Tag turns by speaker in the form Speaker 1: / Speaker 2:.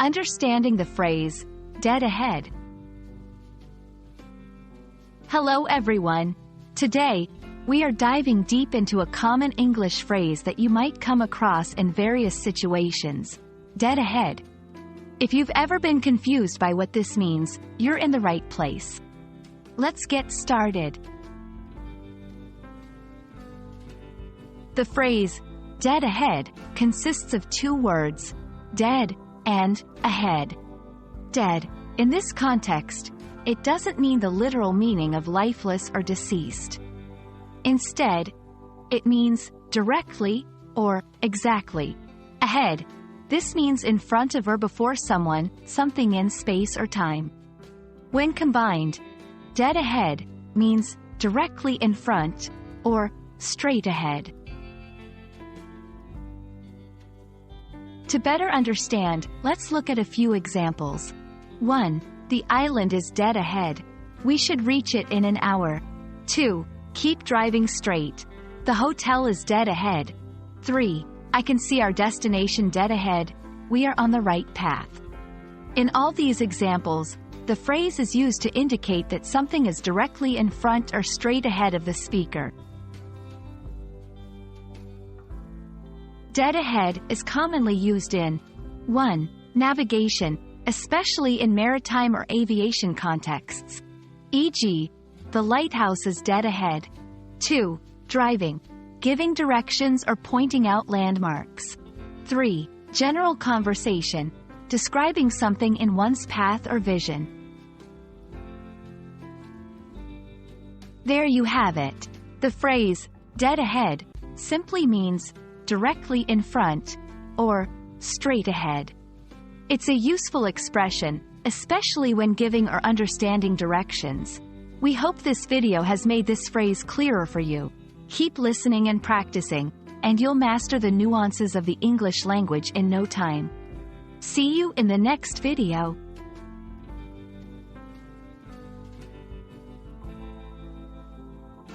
Speaker 1: Understanding the phrase, dead ahead. Hello everyone. Today, we are diving deep into a common English phrase that you might come across in various situations, dead ahead. If you've ever been confused by what this means, you're in the right place. Let's get started. The phrase, dead ahead, consists of two words, dead and ahead. Dead, in this context, it doesn't mean the literal meaning of lifeless or deceased. Instead, it means directly or exactly ahead. This means in front of or before someone, something in space or time. When combined, dead ahead means directly in front or straight ahead. To better understand, let's look at a few examples. 1. The island is dead ahead. We should reach it in an hour. 2. Keep driving straight. The hotel is dead ahead. 3. I can see our destination dead ahead. We are on the right path. In all these examples, the phrase is used to indicate that something is directly in front or straight ahead of the speaker. Dead ahead is commonly used in 1. Navigation, especially in maritime or aviation contexts. E.g., the lighthouse is dead ahead. 2. Driving, giving directions or pointing out landmarks. 3. General conversation, describing something in one's path or vision. There you have it. The phrase, dead ahead, simply means directly in front, or straight ahead. It's a useful expression, especially when giving or understanding directions. We hope this video has made this phrase clearer for you. Keep listening and practicing, and you'll master the nuances of the English language in no time. See you in the next video.